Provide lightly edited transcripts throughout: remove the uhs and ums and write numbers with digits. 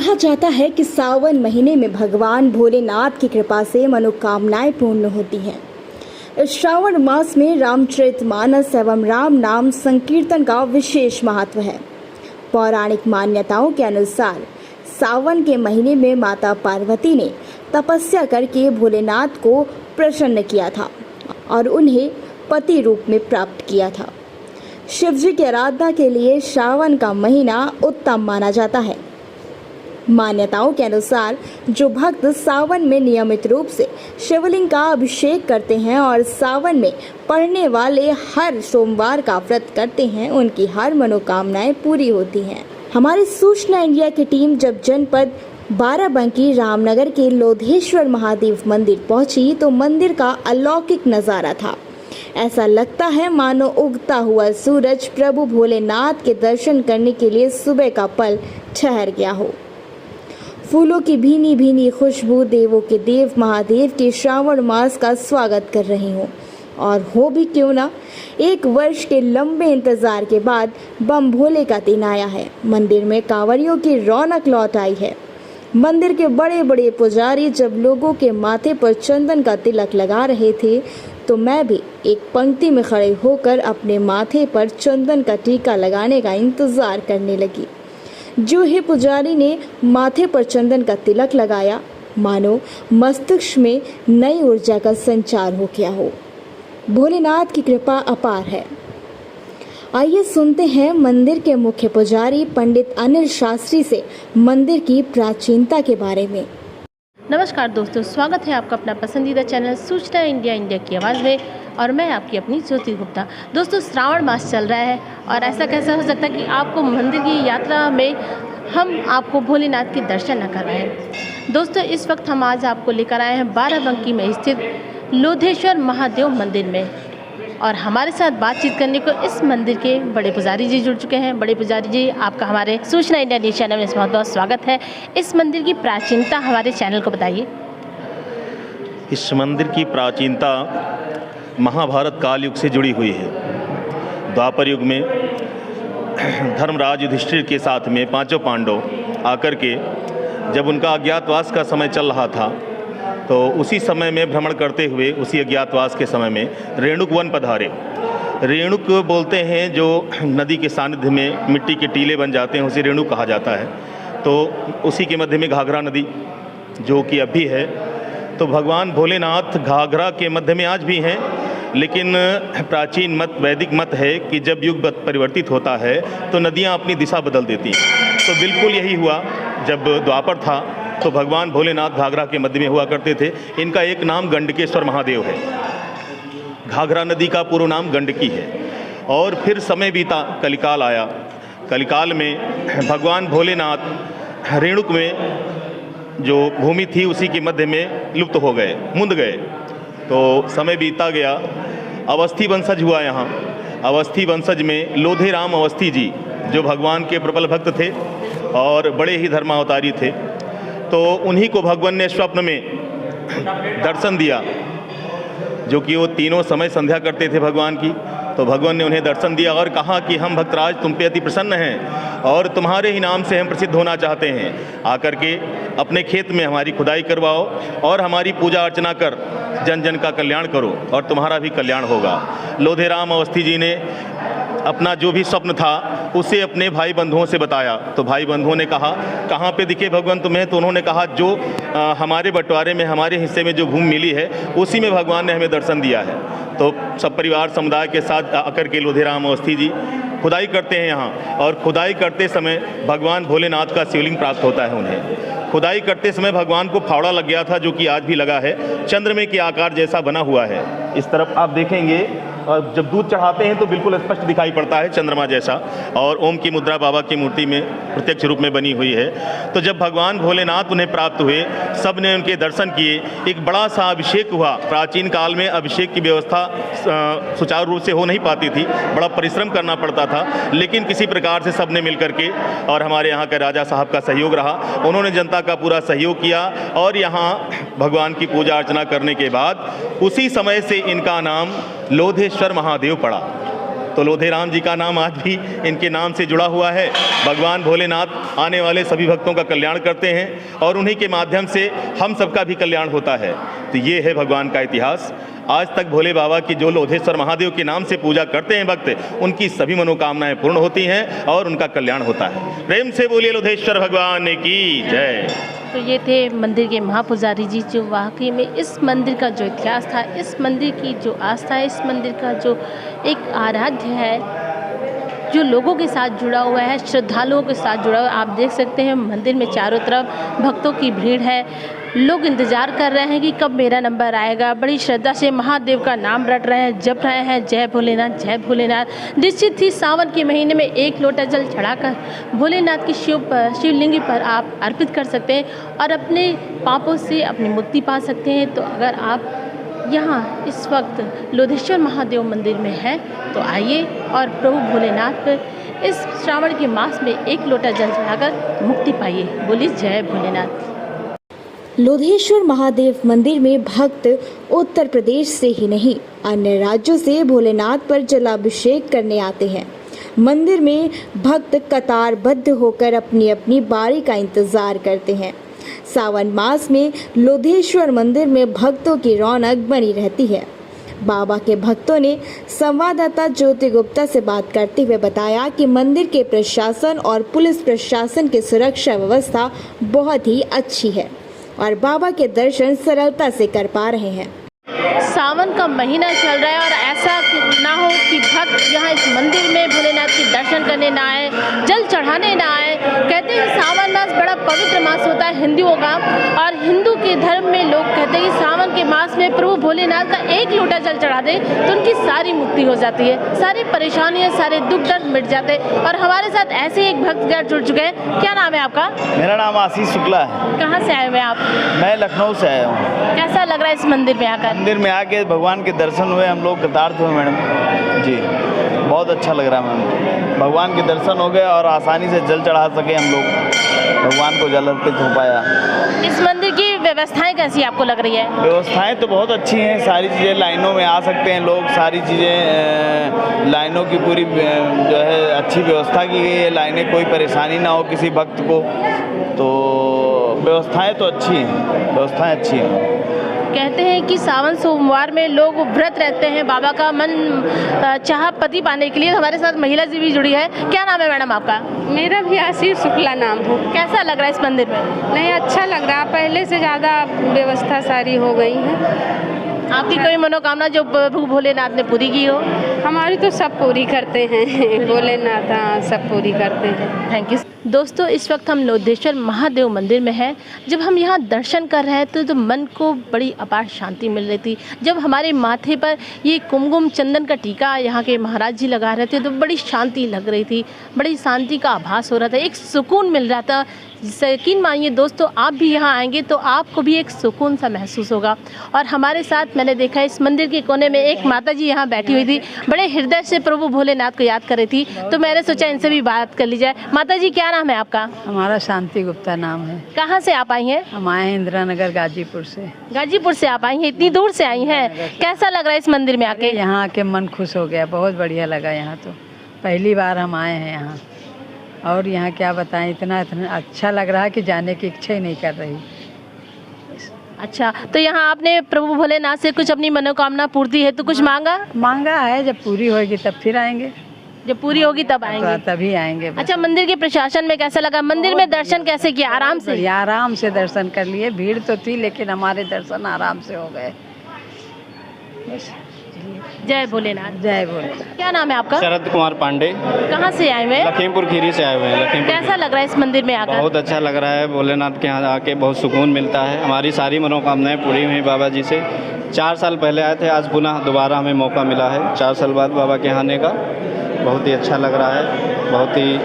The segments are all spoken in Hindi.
कहा जाता है कि सावन महीने में भगवान भोलेनाथ की कृपा से मनोकामनाएं पूर्ण होती हैं। इस श्रावण मास में रामचरितमानस एवं राम नाम संकीर्तन का विशेष महत्व है। पौराणिक मान्यताओं के अनुसार सावन के महीने में माता पार्वती ने तपस्या करके भोलेनाथ को प्रसन्न किया था और उन्हें पति रूप में प्राप्त किया था। शिवजी की आराधना के लिए श्रावण का महीना उत्तम माना जाता है। मान्यताओं के अनुसार जो भक्त सावन में नियमित रूप से शिवलिंग का अभिषेक करते हैं और सावन में पड़ने वाले हर सोमवार का व्रत करते हैं, उनकी हर मनोकामनाएं पूरी होती हैं। हमारी सूचना इंडिया की टीम जब जनपद बाराबंकी रामनगर के लोधेश्वर महादेव मंदिर पहुंची तो मंदिर का अलौकिक नजारा था। ऐसा लगता है मानो उगता हुआ सूरज प्रभु भोलेनाथ के दर्शन करने के लिए सुबह का पल ठहर गया हो। फूलों की भीनी भीनी खुशबू देवों के देव महादेव के श्रावण मास का स्वागत कर रही हो। और हो भी क्यों ना, एक वर्ष के लंबे इंतजार के बाद बम भोले का दिन आया है। मंदिर में कांवरियों की रौनक लौट आई है। मंदिर के बड़े बड़े पुजारी जब लोगों के माथे पर चंदन का तिलक लगा रहे थे तो मैं भी एक पंक्ति में खड़े होकर अपने माथे पर चंदन का टीका लगाने का इंतजार करने लगी। जो ही पुजारी ने माथे पर चंदन का तिलक लगाया, मानो मस्तिष्क में नई ऊर्जा का संचार हो गया हो। भोलेनाथ की कृपा अपार है। आइए सुनते हैं मंदिर के मुख्य पुजारी पंडित अनिल शास्त्री से मंदिर की प्राचीनता के बारे में। नमस्कार दोस्तों, स्वागत है आपका अपना पसंदीदा चैनल सूचना इंडिया की आवाज़ में और मैं आपकी अपनी ज्योति गुप्ता। दोस्तों, श्रावण मास चल रहा है और ऐसा कैसा हो सकता है कि आपको मंदिर की यात्रा में हम आपको भोलेनाथ के दर्शन न करवाएं। दोस्तों, इस वक्त हम आज आपको लेकर आए हैं बाराबंकी में स्थित लोधेश्वर महादेव मंदिर में और हमारे साथ बातचीत करने को इस मंदिर के बड़े पुजारी जी जुड़ चुके हैं। बड़े पुजारी जी, आपका हमारे सूचना इंडिया न्यूज़ चैनल में बहुत बहुत स्वागत है। इस मंदिर की प्राचीनता हमारे चैनल को बताइए। इस मंदिर की प्राचीनता महाभारत काल युग से जुड़ी हुई है। द्वापर युग में धर्मराज युधिष्ठिर के साथ में पांचों पांडव आकर के जब उनका अज्ञातवास का समय चल रहा था तो उसी समय में भ्रमण करते हुए उसी अज्ञातवास के समय में रेणुक वन पधारे। रेणुक बोलते हैं जो नदी के सानिध्य में मिट्टी के टीले बन जाते हैं, उसे रेणुक कहा जाता है। तो उसी के मध्य में घाघरा नदी जो कि अब भी है। तो भगवान भोलेनाथ घाघरा के मध्य में आज भी हैं, लेकिन प्राचीन मत वैदिक मत है कि जब युग परिवर्तित होता है तो नदियाँ अपनी दिशा बदल देती हैं। तो बिल्कुल यही हुआ। जब द्वापर था तो भगवान भोलेनाथ घाघरा के मध्य में हुआ करते थे। इनका एक नाम गंडकेश्वर महादेव है। घाघरा नदी का पूरा नाम गंडकी है। और फिर समय बीता, कलिकाल आया। कलिकाल में भगवान भोलेनाथ रेणुक में जो भूमि थी उसी के मध्य में लुप्त हो गए, मुंद गए। तो समय बीता गया, अवस्थी वंशज हुआ यहाँ। अवस्थी वंशज में लोधे राम अवस्थी जी जो भगवान के प्रबल भक्त थे और बड़े ही धर्मावतारी थे। तो उन्हीं को भगवान ने स्वप्न में दर्शन दिया, जो कि वो तीनों समय संध्या करते थे भगवान की। तो भगवान ने उन्हें दर्शन दिया और कहा कि हम भक्तराज तुम पे अति प्रसन्न हैं और तुम्हारे ही नाम से हम प्रसिद्ध होना चाहते हैं। आकर के अपने खेत में हमारी खुदाई करवाओ और हमारी पूजा अर्चना कर जन जन का कल्याण करो और तुम्हारा भी कल्याण होगा। लोधेराम अवस्थी जी ने अपना जो भी स्वप्न था उसे अपने भाई बंधुओं से बताया। तो भाई बंधुओं ने कहा, कहाँ पे दिखे भगवान तुम्हें? तो उन्होंने कहा, जो हमारे बंटवारे में हमारे हिस्से में जो भूमि मिली है उसी में भगवान ने हमें दर्शन दिया है। तो सब परिवार समुदाय के साथ आकर के लोधेराम अवस्थी जी खुदाई करते हैं यहाँ। और खुदाई करते समय भगवान भोलेनाथ का शिवलिंग प्राप्त होता है उन्हें। खुदाई करते समय भगवान को फावड़ा लग गया था, जो कि आज भी लगा है, चंद्रमा के आकार जैसा बना हुआ है। इस तरफ आप देखेंगे और जब दूध चढ़ाते हैं तो बिल्कुल स्पष्ट दिखाई पड़ता है चंद्रमा जैसा। और ओम की मुद्रा बाबा की मूर्ति में प्रत्यक्ष रूप में बनी हुई है। तो जब भगवान भोलेनाथ उन्हें प्राप्त हुए, सब ने उनके दर्शन किए। एक बड़ा सा अभिषेक हुआ। प्राचीन काल में अभिषेक की व्यवस्था सुचारू रूप से हो नहीं पाती थी, बड़ा परिश्रम करना पड़ता था। लेकिन किसी प्रकार से सब ने मिल करके, और हमारे यहाँ के राजा साहब का सहयोग रहा, उन्होंने जनता का पूरा सहयोग किया और यहाँ भगवान की पूजा अर्चना करने के बाद उसी समय से इनका नाम लोधेश्वर महादेव पड़ा। तो लोधेराम जी का नाम आज भी इनके नाम से जुड़ा हुआ है। भगवान भोलेनाथ आने वाले सभी भक्तों का कल्याण करते हैं और उन्हीं के माध्यम से हम सबका भी कल्याण होता है। तो ये है भगवान का इतिहास। आज तक भोले बाबा की जो लोधेश्वर महादेव के नाम से पूजा करते हैं भक्त, उनकी सभी मनोकामनाएं पूर्ण होती हैं और उनका कल्याण होता है। प्रेम से बोलिए लोधेश्वर भगवान की जय। तो ये थे मंदिर के महापुजारी जी, जो वाकई में इस मंदिर का जो इतिहास था, इस मंदिर की जो आस्था है, इस मंदिर का जो एक आराध्य है, जो लोगों के साथ जुड़ा हुआ है, श्रद्धालुओं के साथ जुड़ा हुआ है। आप देख सकते हैं मंदिर में चारों तरफ भक्तों की भीड़ है, लोग इंतज़ार कर रहे हैं कि कब मेरा नंबर आएगा। बड़ी श्रद्धा से महादेव का नाम रट रहे हैं, जप रहे हैं, जय भोलेनाथ जय भोलेनाथ। निश्चित ही सावन के महीने में एक लोटा जल चढ़ाकर भोलेनाथ की शिवलिंग पर आप अर्पित कर सकते हैं और अपने पापों से अपनी मुक्ति पा सकते हैं। तो अगर आप यहाँ इस वक्त लोधेश्वर महादेव मंदिर में हैं तो आइए और प्रभु भोलेनाथ पर इस श्रावण के मास में एक लोटा जल चढ़ाकर मुक्ति पाइए। बोलिए जय भोलेनाथ। लोधेश्वर महादेव मंदिर में भक्त उत्तर प्रदेश से ही नहीं, अन्य राज्यों से भोलेनाथ पर जलाभिषेक करने आते हैं। मंदिर में भक्त कतारबद्ध होकर अपनी अपनी बारी का इंतजार करते हैं। सावन मास में लोधेश्वर मंदिर में भक्तों की रौनक बनी रहती है। बाबा के भक्तों ने संवाददाता ज्योति गुप्ता से बात करते हुए बताया कि मंदिर के प्रशासन और पुलिस प्रशासन की सुरक्षा व्यवस्था बहुत ही अच्छी है और बाबा के दर्शन सरलता से कर पा रहे हैं। सावन का महीना चल रहा है और ऐसा ना हो कि भक्त यहाँ इस मंदिर में भोलेनाथ के दर्शन करने ना आए, जल चढ़ाने ना आए। कहते हैं सावन मास बड़ा पवित्र मास होता है हिंदुओं का, और हिंदू के धर्म में लोग कहते हैं कि सावन के मास में प्रभु भोलेनाथ का एक लोटा जल चढ़ा दे तो उनकी सारी मुक्ति हो जाती है, सारी परेशानियाँ, सारे दुख दर्द मिट जाते हैं। और हमारे साथ ऐसे एक भक्त जुड़ चुके हैं। क्या नाम है आपका? मेरा नाम आशीष शुक्ला है। कहाँ से आए हुए आप? मैं लखनऊ से आया हूँ। कैसा लग रहा है इस मंदिर में आकर? मंदिर में आके भगवान के दर्शन हुए, हम लोग कृतार्थ हुए मैडम जी। बहुत अच्छा लग रहा है मैम, भगवान के दर्शन हो गए और आसानी से जल चढ़ा सके हम लोग, भगवान को जल अर्पित हो पाया। इस मंदिर की व्यवस्थाएं कैसी आपको लग रही है? व्यवस्थाएं तो बहुत अच्छी हैं, सारी चीज़ें लाइनों में आ सकते हैं लोग, सारी चीज़ें लाइनों की पूरी जो है अच्छी व्यवस्था की गई है, लाइनें कोई परेशानी ना हो किसी भक्त को। तो व्यवस्थाएं तो अच्छी हैं, व्यवस्थाएं अच्छी हैं। कहते हैं कि सावन सोमवार में लोग व्रत रहते हैं बाबा का मन चाह पति पाने के लिए। हमारे साथ महिला जी भी जुड़ी है। क्या नाम है मैडम आपका? मेरा भी आशीष शुक्ला नाम है। कैसा लग रहा है इस मंदिर में? नहीं, अच्छा लग रहा है, पहले से ज़्यादा व्यवस्था सारी हो गई है। आपकी कोई मनोकामना जो प्रभु भोलेनाथ ने पूरी की हो? हमारी तो सब पूरी करते हैं भोलेनाथ, हाँ सब पूरी करते हैं। Thank you. दोस्तों, इस वक्त हम लोधेश्वर महादेव मंदिर में हैं। जब हम यहाँ दर्शन कर रहे थे तो मन को बड़ी अपार शांति मिल रही थी। जब हमारे माथे पर ये कुमकुम चंदन का टीका यहाँ के महाराज जी लगा रहे थे तो बड़ी शांति लग रही थी, बड़ी शांति का आभास हो रहा था, एक सुकून मिल रहा था। यकीन मानिए दोस्तों, आप भी यहाँ आएंगे तो आपको भी एक सुकून सा महसूस होगा। और हमारे साथ मैंने देखा इस मंदिर के कोने में एक माता जी यहाँ बैठी हुई थी, बड़े हृदय से प्रभु भोलेनाथ को याद कर रही थी। तो मैंने सोचा इनसे भी बात कर ली जाए। माता जी, क्या नाम है आपका? हमारा शांति गुप्ता नाम है। कहाँ से आप आई हैं? हम आए हैं इंदिरा नगर गाजीपुर से। गाजीपुर से आप आई हैं? इतनी दूर से आई हैं। कैसा लग रहा है इस मंदिर में आके? यहाँ आके मन खुश हो गया, बहुत बढ़िया लगा। यहाँ तो पहली बार हम आए हैं यहाँ, और यहाँ क्या बताएं, इतना अच्छा लग रहा है कि जाने की इच्छा ही नहीं कर रही। अच्छा, तो यहाँ आपने प्रभु भोलेनाथ से कुछ अपनी मनोकामना पूर्ति है तो कुछ मांगा है, जब पूरी होगी तब फिर आएंगे। जब पूरी होगी तब आएंगे? तभी आएंगे। अच्छा, मंदिर के प्रशासन में कैसा लगा? मंदिर में दर्शन कैसे किया? आराम से? आराम से दर्शन कर लिए, भीड़ तो थी लेकिन हमारे दर्शन आराम से हो गए। जय भोलेनाथ। जय भोलेनाथ। क्या नाम है आपका? शरद कुमार पांडे। कहाँ से आए हुए? लखीमपुर खीरी से आए हुए हैं। लखीमपुर। कैसा लग रहा है इस मंदिर में आकर? बहुत अच्छा लग रहा है, भोलेनाथ के यहाँ आके बहुत सुकून मिलता है। हमारी सारी मनोकामनाएं पूरी हुई बाबा जी से। 4 साल पहले आए थे, आज पुनः दोबारा हमें मौका मिला है 4 साल बाद बाबा के यहाँ आने का। बहुत ही अच्छा लग रहा है, बहुत ही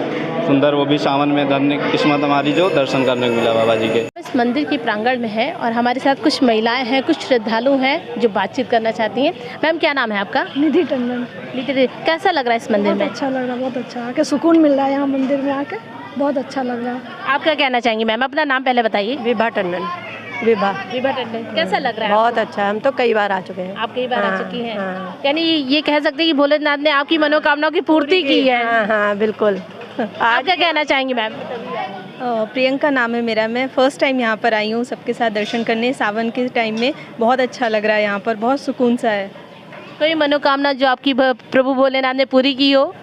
सुंदर, वो भी सावन में धन्य किस्मत हमारी जो दर्शन करने को मिला बाबा जी के। इस मंदिर के प्रांगण में है और हमारे साथ कुछ महिलाएं हैं, कुछ श्रद्धालु हैं जो बातचीत करना चाहती हैं। मैम, क्या नाम है आपका? निधि टंडन। निधि, कैसा लग रहा है इस मंदिर में? अच्छा लग रहा है, बहुत अच्छा, आके सुकून मिल रहा है यहाँ मंदिर में आके, बहुत अच्छा लग रहा है। आप क्या कहना चाहेंगी मैम? अपना नाम पहले बताइए। विभा टंडन। विभा। विभा टंडन, कैसा लग रहा है बहुत अच्छा, हम तो कई बार आ चुके हैं। आप कई बार आ हाँ, चुकी हैं, हाँ। यानी ये कह सकते हैं कि भोलेनाथ ने आपकी मनोकामनाओं की पूर्ति की है। हाँ हाँ बिल्कुल। आप क्या कहना चाहेंगी मैम? प्रियंका नाम है मेरा। मैं फ़र्स्ट टाइम यहाँ पर आई हूँ सबके साथ दर्शन करने सावन के टाइम में। बहुत अच्छा लग रहा है यहाँ पर, बहुत सुकून सा है। कोई मनोकामना जो आपकी प्रभु भोलेनाथ ने पूरी की हो?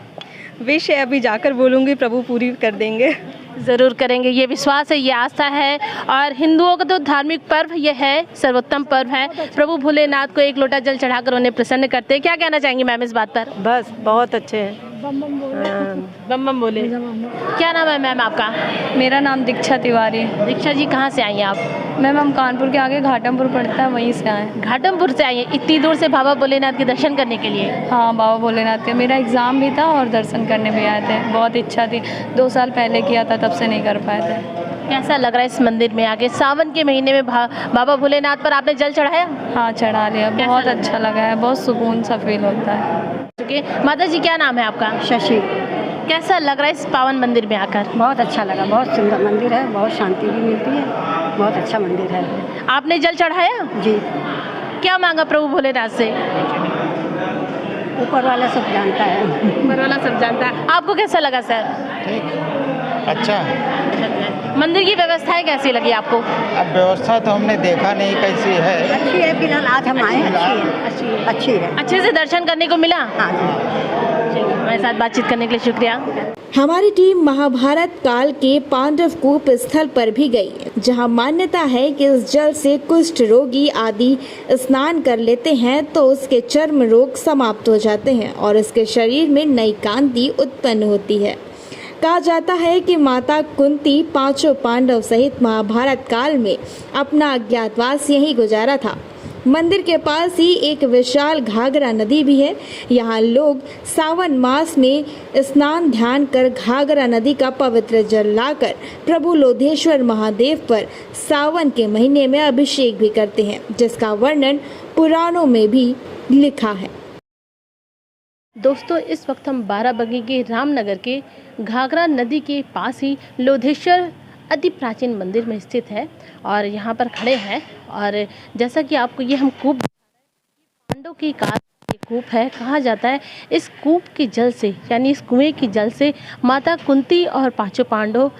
विश है, अभी जाकर बोलूँगी, प्रभु पूरी कर देंगे। ज़रूर करेंगे, ये विश्वास है, ये आस्था है। और हिंदुओं का तो धार्मिक पर्व ये है, सर्वोत्तम पर्व है। प्रभु भोलेनाथ को एक लोटा जल चढ़ाकर उन्हें प्रसन्न करते हैं। क्या कहना चाहेंगी मैम इस बात पर? बस बहुत अच्छे हैं। बम बम बोले। बम बम बोले। क्या नाम है मैम आपका? मेरा नाम दीक्षा तिवारी। दीक्षा जी, कहाँ से आई हैं आप? मैम हम कानपुर के आगे घाटमपुर पड़ता है, वहीं से आए। घाटमपुर से आई हैं इतनी दूर से बाबा भोलेनाथ के दर्शन करने के लिए? हाँ, बाबा भोलेनाथ के मेरा एग्ज़ाम भी था और दर्शन करने भी आए थे। बहुत इच्छा थी, 2 साल पहले किया था, तब से नहीं कर पाए थे। कैसा लग रहा है इस मंदिर में आके? सावन के महीने में बाबा भोलेनाथ पर आपने जल चढ़ाया? हाँ, चढ़ा लिया। बहुत अच्छा लगा है, बहुत सुकून सा फील होता है। माता जी, क्या नाम है आपका? शशि। कैसा लग रहा है इस पावन मंदिर में आकर? बहुत अच्छा लगा, बहुत सुंदर मंदिर है, बहुत शांति भी मिलती है, बहुत अच्छा मंदिर है। आपने जल चढ़ाया? जी। क्या मांगा प्रभु भोलेनाथ से? ऊपर वाला सब जानता है। ऊपर वाला सब जानता है। आपको कैसा लगा सर? अच्छा। मंदिर की व्यवस्थाएं कैसी लगी आपको? अब व्यवस्था तो हमने देखा नहीं कैसी है। अच्छी है, फिलहाल आज हम आए हैं। अच्छी है। अच्छे से दर्शन करने को मिला? हाँ जी। हमारे साथ बातचीत करने के लिए शुक्रिया। हमारी टीम महाभारत काल के पांडव कूप स्थल पर भी गई, जहां मान्यता है कि इस जल से कुष्ठ रोगी आदि स्नान कर लेते हैं तो उसके चर्म रोग समाप्त हो जाते हैं और उसके शरीर में नई कांति उत्पन्न होती है। कहा जाता है कि माता कुंती 5 पांडव सहित महाभारत काल में अपना अज्ञातवास यहीं गुजारा था। मंदिर के पास ही एक विशाल घाघरा नदी भी है। यहाँ लोग सावन मास में स्नान ध्यान कर घाघरा नदी का पवित्र जल लाकर प्रभु लोधेश्वर महादेव पर सावन के महीने में अभिषेक भी करते हैं, जिसका वर्णन पुराणों में भी लिखा है। दोस्तों, इस वक्त हम बाराबंकी के रामनगर के घाघरा नदी के पास ही लोधेश्वर अति प्राचीन मंदिर में स्थित है और यहाँ पर खड़े हैं। और जैसा कि आपको ये हम कूप पांडव की काल कूप है, कहा जाता है इस कूप के जल से, यानी इस कुएं के जल से माता कुंती और 5 पांडव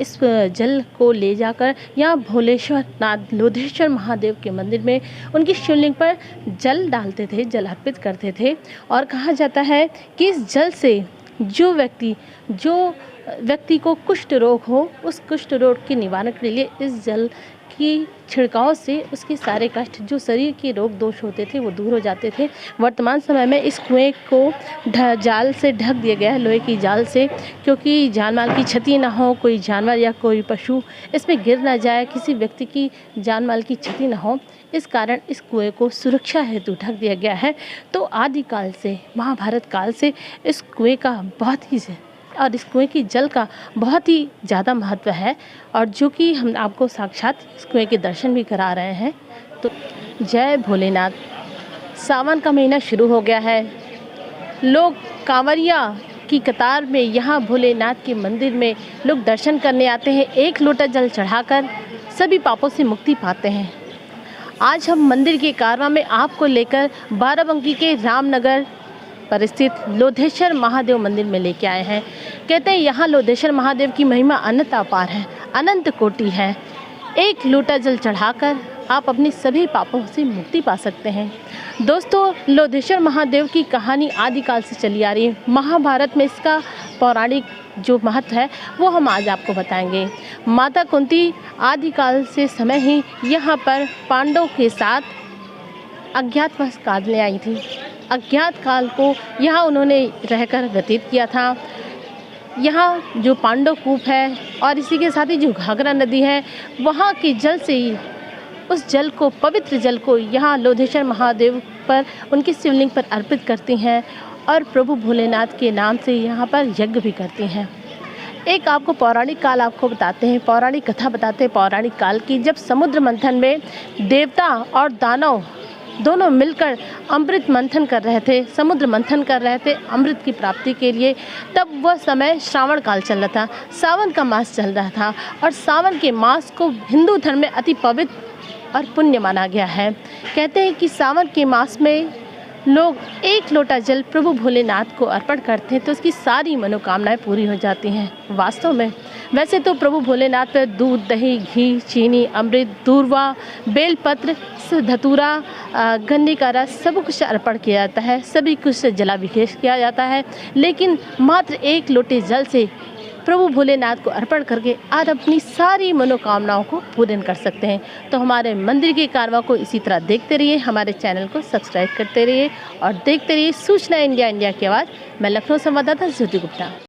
इस जल को ले जाकर यहाँ भोलेश्वर नाथ लोधेश्वर महादेव के मंदिर में उनकी शिवलिंग पर जल डालते थे, जल अर्पित करते थे। और कहा जाता है कि इस जल से जो व्यक्ति को कुष्ठ रोग हो, उस कुष्ठ रोग के निवारण के लिए इस जल की छिड़काव से उसके सारे कष्ट, जो शरीर के रोग दोष होते थे, वो दूर हो जाते थे। वर्तमान समय में इस कुएं को जाल से ढक दिया गया है, लोहे की जाल से, क्योंकि जानमाल की क्षति ना हो, कोई जानवर या कोई पशु इसमें गिर ना जाए, किसी व्यक्ति की जानमाल की क्षति ना हो, इस कारण इस कुएं को सुरक्षा हेतु ढक दिया गया है। तो आदिकाल से, महाभारत काल से इस कुएं का और इस कुएं की जल का बहुत ही ज़्यादा महत्व है, और जो कि हम आपको साक्षात इस कुएं के दर्शन भी करा रहे हैं। तो जय भोलेनाथ। सावन का महीना शुरू हो गया है, लोग कांवरिया की कतार में यहाँ भोलेनाथ के मंदिर में लोग दर्शन करने आते हैं। एक लोटा जल चढ़ाकर सभी पापों से मुक्ति पाते हैं। आज हम मंदिर के कारवां में आपको लेकर बाराबंकी के रामनगर पर स्थित लोधेश्वर महादेव मंदिर में लेके आए हैं। कहते हैं यहाँ लोधेश्वर महादेव की महिमा अनंत अपार है, अनंत कोटि है। एक लोटा जल चढ़ाकर आप अपनी सभी पापों से मुक्ति पा सकते हैं। दोस्तों, लोधेश्वर महादेव की कहानी आदिकाल से चली आ रही है। महाभारत में इसका पौराणिक जो महत्व है वो हम आज आपको बताएंगे। माता कुंती आदिकाल से समय ही यहाँ पर पांडवों के साथ अज्ञातवास काटने आई थी। अज्ञात काल को यहाँ उन्होंने रहकर व्यतीत किया था। यहाँ जो पांडव कूप है और इसी के साथ ही जो घाघरा नदी है, वहाँ के जल से ही उस जल को, पवित्र जल को यहाँ लोधेश्वर महादेव पर, उनकी शिवलिंग पर अर्पित करती हैं और प्रभु भोलेनाथ के नाम से यहाँ पर यज्ञ भी करती हैं। एक आपको पौराणिक काल आपको बताते हैं, पौराणिक कथा बताते हैं पौराणिक काल की, जब समुद्र मंथन में देवता और दानव दोनों मिलकर अमृत मंथन कर रहे थे, समुद्र मंथन कर रहे थे अमृत की प्राप्ति के लिए। तब वह समय श्रावण काल चल रहा था, सावन का मास चल रहा था और सावन के मास को हिंदू धर्म में अति पवित्र और पुण्य माना गया है। कहते हैं कि सावन के मास में लोग एक लोटा जल प्रभु भोलेनाथ को अर्पण करते हैं तो उसकी सारी मनोकामनाएं पूरी हो जाती हैं। वास्तव में वैसे तो प्रभु भोलेनाथ पर दूध, दही, घी, चीनी, अमृत, दूर्वा, बेलपत्र, धतूरा, गन्ने का रस सब कुछ अर्पण किया जाता है, सभी कुछ जलाभिषेक किया जाता है, लेकिन मात्र एक लोटे जल से प्रभु भोलेनाथ को अर्पण करके आप अपनी सारी मनोकामनाओं को पूर्ण कर सकते हैं। तो हमारे मंदिर के कारवां को इसी तरह देखते रहिए, हमारे चैनल को सब्सक्राइब करते रहिए और देखते रहिए सूचना इंडिया की आवाज़। मैं लखनऊ संवाददाता ज्योति गुप्ता।